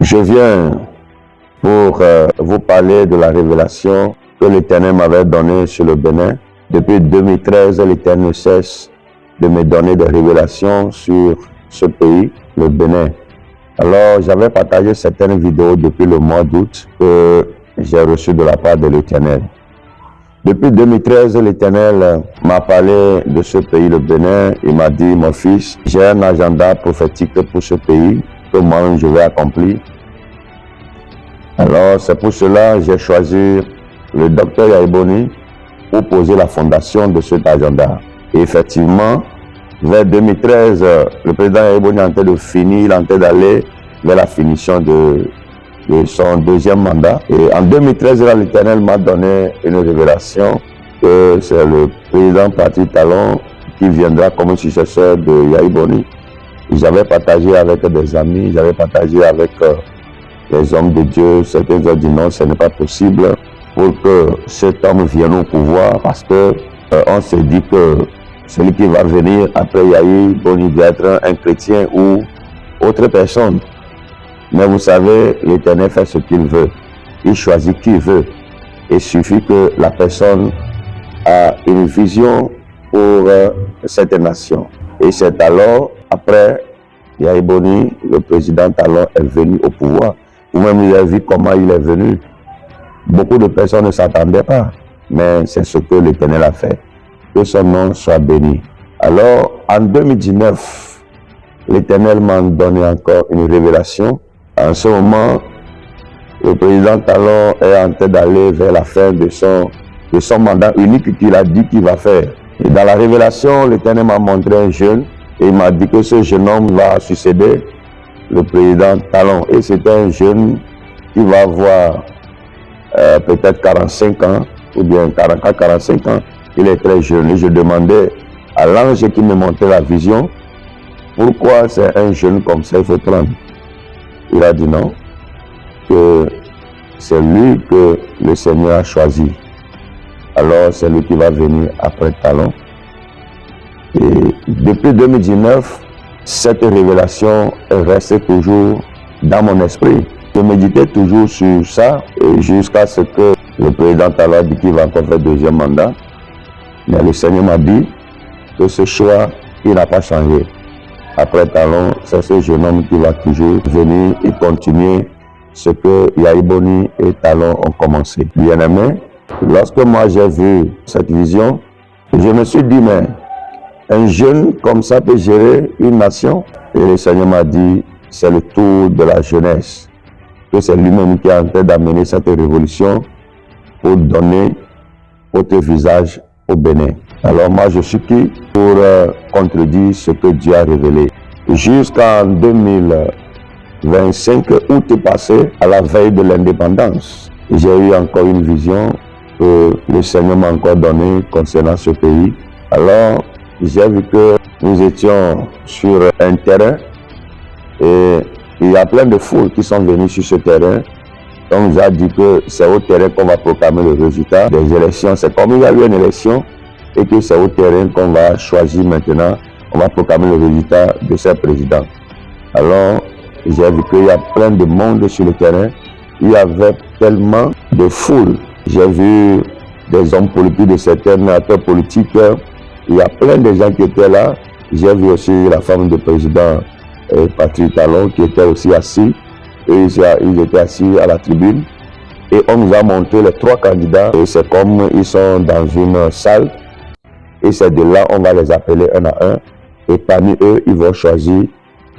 Je viens pour vous parler de la révélation que l'Éternel m'avait donnée sur le Bénin. Depuis 2013, l'Éternel ne cesse de me donner des révélations sur ce pays, le Bénin. Alors, j'avais partagé certaines vidéos depuis le mois d'août que j'ai reçues de la part de l'Éternel. Depuis 2013, l'Éternel m'a parlé de ce pays, le Bénin. Il m'a dit, mon fils, j'ai un agenda prophétique pour ce pays que moi-même je vais accomplir. Alors, c'est pour cela que j'ai choisi le docteur Yahi Boni pour poser la fondation de cet agenda. Et effectivement, vers 2013, le président Yahi Boni est en train de finir, il est en train d'aller vers la finition de son deuxième mandat. Et en 2013, l'Éternel m'a donné une révélation que c'est le président Patrice Talon qui viendra comme successeur de Yahi Boni. J'avais partagé avec des amis, j'avais partagé avec les hommes de Dieu. Certains ont dit non, ce n'est pas possible pour que cet homme vienne au pouvoir parce que on se dit que celui qui va venir après Yahi Boni doit être un chrétien ou autre personne. Mais vous savez, l'Éternel fait ce qu'il veut. Il choisit qui il veut. Il suffit que la personne a une vision pour cette nation. Et c'est alors, après Yahi Boni, le président Talon est venu au pouvoir. Vous-même, vous avez vu comment il est venu. Beaucoup de personnes ne s'attendaient pas. Mais c'est ce que l'Éternel a fait. Que son nom soit béni. Alors, en 2019, l'Éternel m'a donné encore une révélation. En ce moment, le président Talon est en train d'aller vers la fin de son mandat unique qu'il a dit qu'il va faire. Et dans la révélation, l'Éternel m'a montré un jeune et il m'a dit que ce jeune homme va succéder le président Talon. Et c'est un jeune qui va avoir peut-être 45 ans ou bien 44-45 ans. Il est très jeune. Et je demandais à l'ange qui me montrait la vision pourquoi c'est un jeune comme ça il faut prendre. Il a dit non, que c'est lui que le Seigneur a choisi. Alors c'est lui qui va venir après Talon. Et depuis 2019, cette révélation est restée toujours dans mon esprit. Je méditais toujours sur ça jusqu'à ce que le président Talon a dit qu'il va encore faire deuxième mandat. Mais le Seigneur m'a dit que ce choix, il n'a pas changé. Après Talon, c'est ce jeune homme qui va toujours venir et continuer ce que Yahi Boni et Talon ont commencé. Bien-aimé, lorsque moi j'ai vu cette vision, je me suis dit, mais un jeune comme ça peut gérer une nation? Et le Seigneur m'a dit, c'est le tour de la jeunesse. Que c'est lui-même qui est en train d'amener cette révolution pour donner autre visage au Bénin. Alors moi je suis qui pour contredire ce que Dieu a révélé. Jusqu'en 2025, août passé, à la veille de l'indépendance, j'ai eu encore une vision que le Seigneur m'a encore donnée concernant ce pays. Alors j'ai vu que nous étions sur un terrain et il y a plein de foules qui sont venues sur ce terrain. On nous a dit que c'est au terrain qu'on va proclamer le résultat des élections. C'est comme il y a eu une élection et que c'est au terrain qu'on va choisir maintenant, on va proclamer le résultat de ce président. Alors, j'ai vu qu'il y a plein de monde sur le terrain. Il y avait tellement de foules. J'ai vu des hommes politiques, de certains acteurs politiques. Il y a plein de gens qui étaient là. J'ai vu aussi la femme du président Patrice Talon qui était aussi assis. Et ils étaient assis à la tribune. Et on nous a montré les trois candidats. Et c'est comme ils sont dans une salle. Et c'est de là on va les appeler un à un. Et parmi eux, ils vont choisir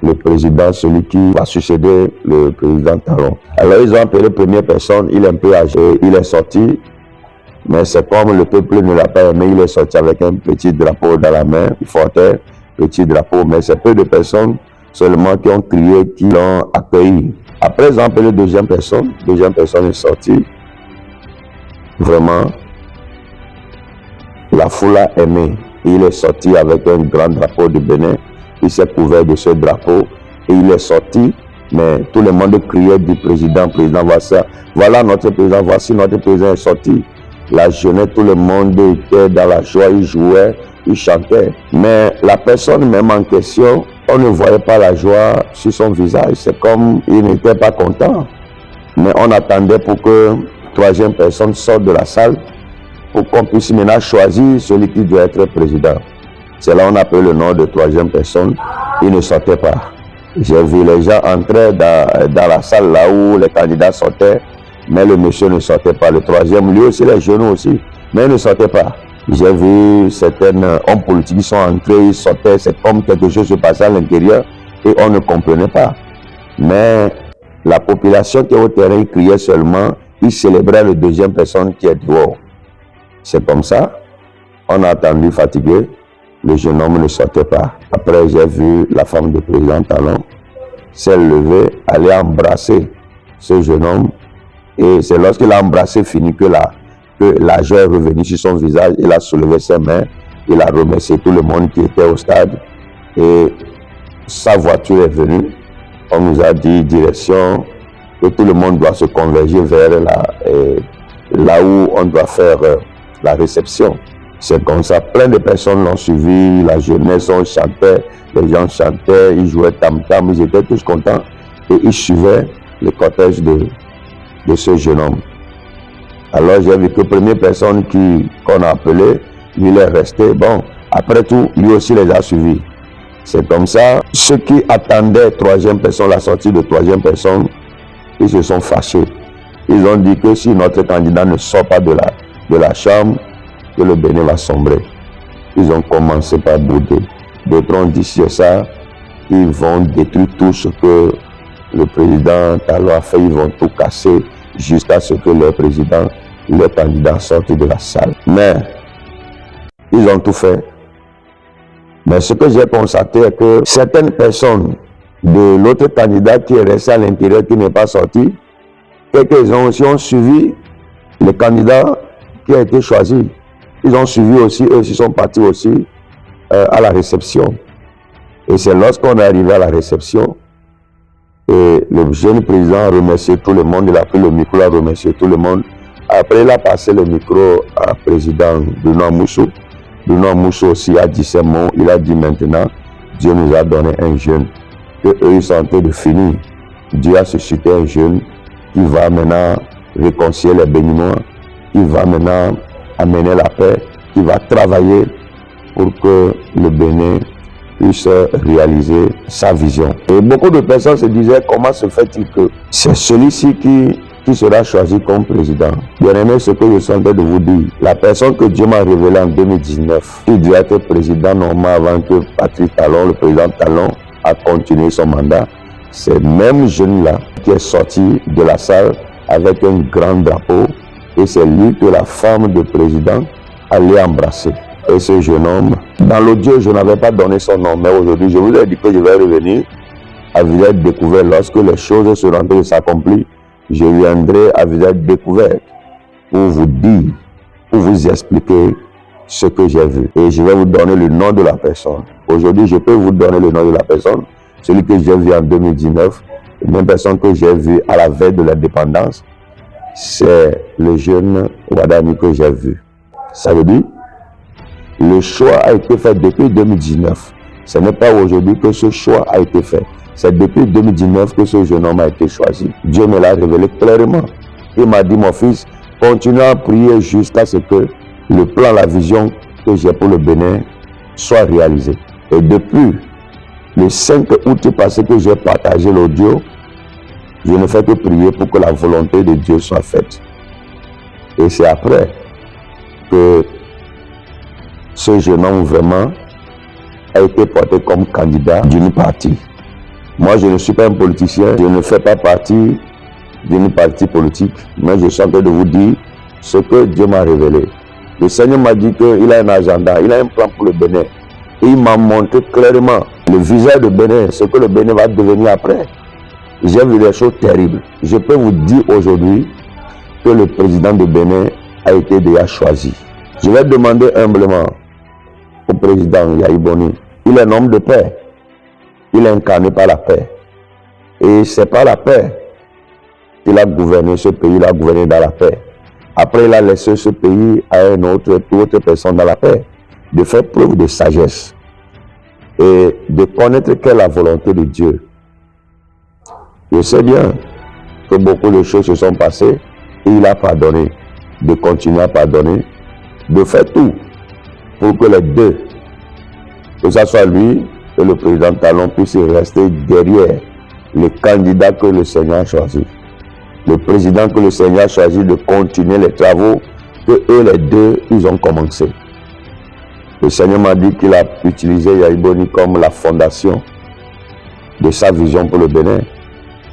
le président, celui qui va succéder le président Talon. Alors ils ont appelé la première personne, il est un peu âgé, il est sorti. Mais c'est comme le peuple ne l'a pas aimé, il est sorti avec un petit drapeau dans la main, il portait petit drapeau. Mais c'est peu de personnes seulement qui ont crié, qui l'ont accueilli. Après ils ont appelé deuxième personne est sortie. Vraiment, la foule a aimé. Il est sorti avec un grand drapeau du Bénin. Il s'est couvert de ce drapeau et il est sorti. Mais tout le monde criait du président, voilà notre président, voici notre président est sorti. La jeunesse, tout le monde était dans la joie, il jouait, il chantait. Mais la personne même en question On ne voyait pas la joie sur son visage. C'est comme il n'était pas content. Mais on attendait pour que troisième personne sorte de la salle pour qu'on puisse maintenant choisir celui qui doit être président. C'est là qu'on appelle le nom de troisième personne. Il ne sortait pas. J'ai vu les gens entrer dans la salle là où les candidats sortaient, mais le monsieur ne sortait pas. Le troisième, lui aussi, les genoux aussi, mais il ne sortait pas. J'ai vu certains hommes politiques qui sont entrés, ils sortaient, c'est comme quelque chose se passait à l'intérieur et on ne comprenait pas. Mais la population qui est au terrain criait seulement, ils célébraient la deuxième personne qui est dehors. C'est comme ça, on a attendu fatigué, le jeune homme ne sortait pas. Après, j'ai vu la femme du président Talon s'est levée, aller embrasser ce jeune homme. Et c'est lorsqu'il a embrassé, fini que la joie est revenue sur son visage. Il a soulevé ses mains, il a remercié tout le monde qui était au stade. Et sa voiture est venue. On nous a dit direction que tout le monde doit se converger vers là où on doit faire la réception. C'est comme ça, plein de personnes l'ont suivi, la jeunesse, on chantait, les gens chantaient, ils jouaient tam-tam, ils étaient tous contents et ils suivaient le cortège de ce jeune homme. Alors j'ai vu que la première personne qu'on a appelée, lui il est resté, bon, après tout, lui aussi les a suivis. C'est comme ça, ceux qui attendaient troisième personne, la sortie de troisième personne, ils se sont fâchés. Ils ont dit que si notre candidat ne sort pas de la chambre, que le Bénin va sombrer. Ils ont commencé par bouder. D'autres ont dit c'est ça, ils vont détruire tout ce que le président Talon a fait, ils vont tout casser jusqu'à ce que le président, le candidat sorte de la salle. Mais ils ont tout fait. Mais ce que j'ai constaté est que certaines personnes de l'autre candidat qui est resté à l'intérieur, qui n'est pas sorti, quelques-uns aussi ont suivi le candidat qui a été choisi. Ils ont suivi aussi, eux aussi sont partis aussi à la réception. Et c'est lorsqu'on est arrivé à la réception, et le jeune président a remercié tout le monde, il a pris le micro, il a remercié tout le monde. Après, il a passé le micro à président Benoît Moussou. Benoît Moussou aussi a dit ces mots, il a dit maintenant, Dieu nous a donné un jeune, que eux ils sont en train de finir. Dieu a suscité un jeune qui va maintenant réconcilier les Béninois, qui va maintenant amener la paix, qui va travailler pour que le Bénin puisse réaliser sa vision. Et beaucoup de personnes se disaient comment se fait-il que c'est celui-ci qui sera choisi comme président. Bien aimé, ce que je suis en train de vous dire, la personne que Dieu m'a révélée en 2019, qui doit être président normal avant que Patrice Talon, le président Talon, a continué son mandat, c'est le même jeune-là qui est sorti de la salle avec un grand drapeau. Et c'est lui que la femme du président allait embrasser. Et ce jeune homme, dans l'audio, je n'avais pas donné son nom, mais aujourd'hui, je vous ai dit que je vais revenir à visage découvert. Lorsque les choses seront en train de s'accomplir, je viendrai à visage découvert pour vous dire, pour vous expliquer ce que j'ai vu. Et je vais vous donner le nom de la personne. Aujourd'hui, je peux vous donner le nom de la personne, celui que j'ai vu en 2019, la même personne que j'ai vu à la veille de l'indépendance. C'est le jeune Wadani que j'ai vu. Ça veut dire, le choix a été fait depuis 2019. Ce n'est pas aujourd'hui que ce choix a été fait. C'est depuis 2019 que ce jeune homme a été choisi. Dieu me l'a révélé clairement. Il m'a dit, mon fils, continue à prier jusqu'à ce que le plan, la vision que j'ai pour le Bénin soit réalisé. Et depuis le 5 août passé que j'ai partagé l'audio, je ne fais que prier pour que la volonté de Dieu soit faite. Et c'est après que ce jeune homme vraiment a été porté comme candidat d'une partie. Moi, je ne suis pas un politicien, je ne fais pas partie d'une partie politique, mais je suis en train de vous dire ce que Dieu m'a révélé. Le Seigneur m'a dit qu'il a un agenda, il a un plan pour le Bénin. Et il m'a montré clairement le visage du Bénin, ce que le Bénin va devenir après. J'ai vu des choses terribles. Je peux vous dire aujourd'hui que le président de Bénin a été déjà choisi. Je vais demander humblement au président Yaya Boni. Il est un homme de paix. Il est incarné par la paix. Et c'est par la paix qu'il a gouverné ce pays, il a gouverné dans la paix. Après, il a laissé ce pays à une autre personne dans la paix, de faire preuve de sagesse. et de connaître quelle est la volonté de Dieu. Je sais bien que beaucoup de choses se sont passées et il a pardonné, de continuer à pardonner, de faire tout pour que les deux, que ce soit lui et le président Talon, puissent rester derrière le candidat que le Seigneur a choisi. Le président que le Seigneur a choisi de continuer les travaux que eux les deux, ils ont commencé. Le Seigneur m'a dit qu'il a utilisé Yaya Iboni comme la fondation de sa vision pour le Bénin.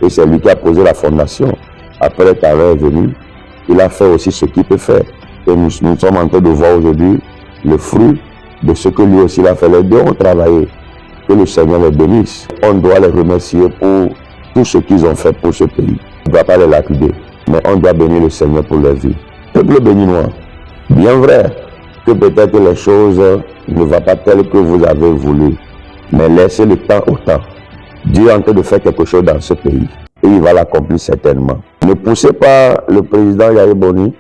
Et c'est lui qui a posé la fondation. Après Talon est venu, il a fait aussi ce qu'il peut faire. Et nous sommes en train de voir aujourd'hui le fruit de ce que lui aussi a fait. Les deux ont travaillé. Que le Seigneur les bénisse. On doit les remercier pour tout ce qu'ils ont fait pour ce pays. On ne doit pas les lapider, mais on doit bénir le Seigneur pour leur vie. Peuple béninois, bien vrai que peut-être les choses ne vont pas telles que vous avez voulu, mais laissez le temps au temps. Dieu est en train de faire quelque chose dans ce pays et il va l'accomplir certainement. Ne poussez pas le président Yaya Iboni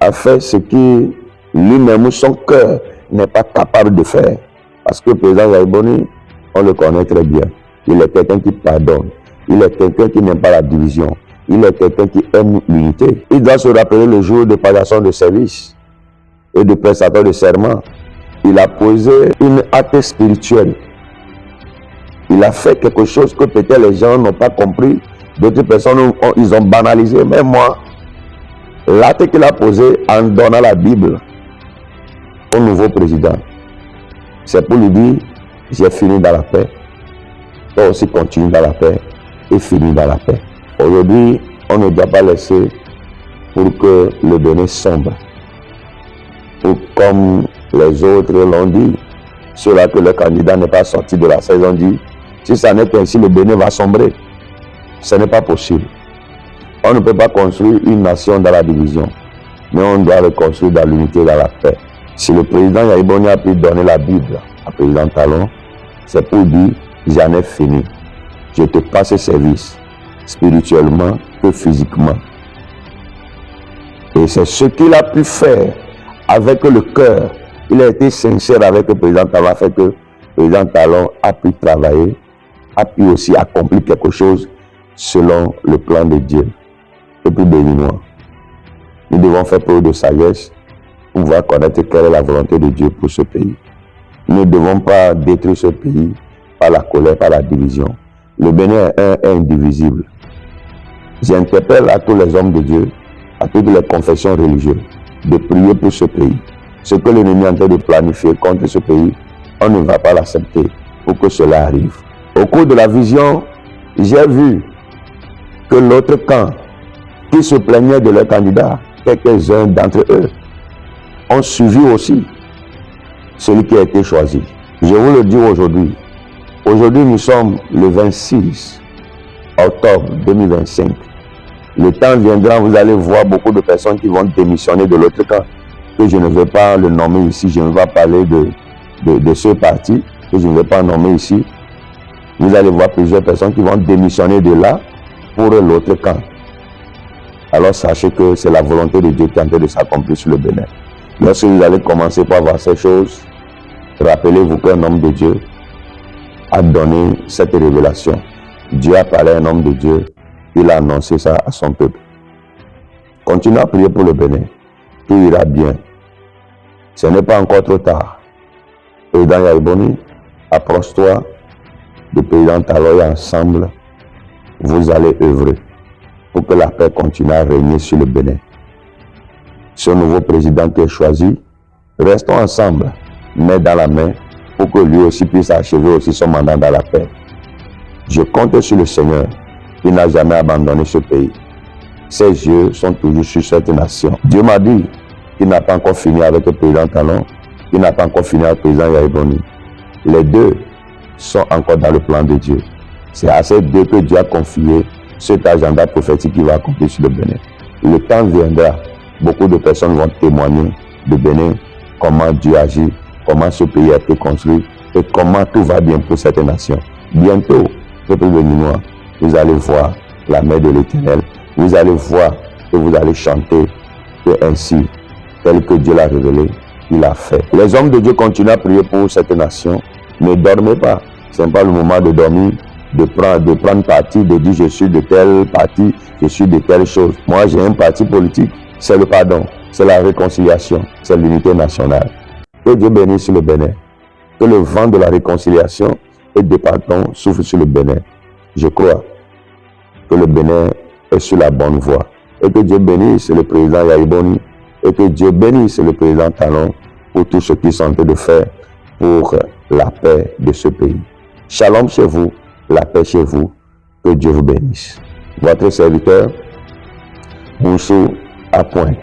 à faire ce qui lui-même, son cœur, n'est pas capable de faire. Parce que le président Yaya Iboni, on le connaît très bien. Il est quelqu'un qui pardonne. Il est quelqu'un qui n'aime pas la division. Il est quelqu'un qui aime l'unité. Il doit se rappeler le jour de passation de service et de prestateur de serment. Il a posé une acte spirituelle. Il a fait quelque chose que peut-être les gens n'ont pas compris. D'autres personnes, ils ont banalisé. Mais moi, l'acte qu'il a posé en donnant la Bible au nouveau président, c'est pour lui dire, j'ai fini dans la paix. Toi aussi continue dans la paix et finis dans la paix. Aujourd'hui, on ne doit pas laisser pour que le Bénin sombre. Ou comme les autres l'ont dit, ceux-là que le candidat n'est pas sorti de la saison dit, si ça n'est qu'ainsi, le Bénin va sombrer. Ce n'est pas possible. On ne peut pas construire une nation dans la division, mais on doit reconstruire dans l'unité et dans la paix. Si le président Yaya Iboni a pu donner la Bible à président Talon, c'est pour dire, j'en ai fini. Je te passe service, spirituellement que physiquement. Et c'est ce qu'il a pu faire avec le cœur. Il a été sincère avec le président Talon, a fait que le président Talon a pu travailler, a pu aussi accomplir quelque chose selon le plan de Dieu. Et puis béninois, nous devons faire preuve de sagesse pour pouvoir connaître quelle est la volonté de Dieu pour ce pays. Nous ne devons pas détruire ce pays par la colère, par la division. Le Bénin est indivisible. J'interpelle à tous les hommes de Dieu, à toutes les confessions religieuses, de prier pour ce pays. Ce que l'ennemi est en train de planifier contre ce pays, on ne va pas l'accepter pour que cela arrive. Au cours de la vision, j'ai vu que l'autre camp, qui se plaignait de leur candidat, quelques-uns d'entre eux, ont suivi aussi celui qui a été choisi. Je vous le dis aujourd'hui. Aujourd'hui, nous sommes le 26 octobre 2025. Le temps viendra, vous allez voir beaucoup de personnes qui vont démissionner de l'autre camp, que je ne vais pas le nommer ici, je ne vais pas parler de ce parti, que je ne vais pas nommer ici. Vous allez voir plusieurs personnes qui vont démissionner de là pour l'autre camp. Alors sachez que c'est la volonté de Dieu qui est en train de s'accomplir sur le Bénin. Lorsque vous allez commencer par voir ces choses, rappelez-vous qu'un homme de Dieu a donné cette révélation. Dieu a parlé à un homme de Dieu, il a annoncé ça à son peuple. Continuez à prier pour le Bénin, tout ira bien. Ce n'est pas encore trop tard. Président Yaya Iboni, approche-toi du président Talon et ensemble, vous allez œuvrer pour que la paix continue à régner sur le Bénin. Ce nouveau président qui est choisi, restons ensemble, main dans la main, pour que lui aussi puisse achever aussi son mandat dans la paix. Je compte sur le Seigneur, qui n'a jamais abandonné ce pays. Ses yeux sont toujours sur cette nation. Dieu m'a dit qu'il n'a pas encore fini avec le président Talon, qu'il n'a pas encore fini avec le président Yaya Iboni. Les deux sont encore dans le plan de Dieu. C'est à ces deux que Dieu a confié cet agenda prophétique qui va accomplir sur le Bénin. Le temps viendra, beaucoup de personnes vont témoigner de Bénin, comment Dieu agit, comment ce pays a été construit et comment tout va bien pour cette nation. Bientôt, peuple béninois, vous allez voir la main de l'Éternel, vous allez voir et vous allez chanter que ainsi, tel que Dieu l'a révélé, il a fait. Les hommes de Dieu continuent à prier pour cette nation. Ne dormez pas. Ce n'est pas le moment de dormir, de prendre parti, de dire je suis de tel parti, je suis de telle chose. Moi, j'ai un parti politique. C'est le pardon, c'est la réconciliation, c'est l'unité nationale. Que Dieu bénisse le Bénin. Que le vent de la réconciliation et de pardon souffle sur le Bénin. Je crois que le Bénin est sur la bonne voie. Et que Dieu bénisse le président Yaya Iboni. Et que Dieu bénisse le président Talon pour tout ce qu'ils sont en train de faire pour la paix de ce pays. Shalom chez vous, la paix chez vous. Que Dieu vous bénisse. Votre serviteur, Moussou à point.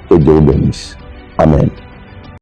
Que Dieu vous bénisse. Amen.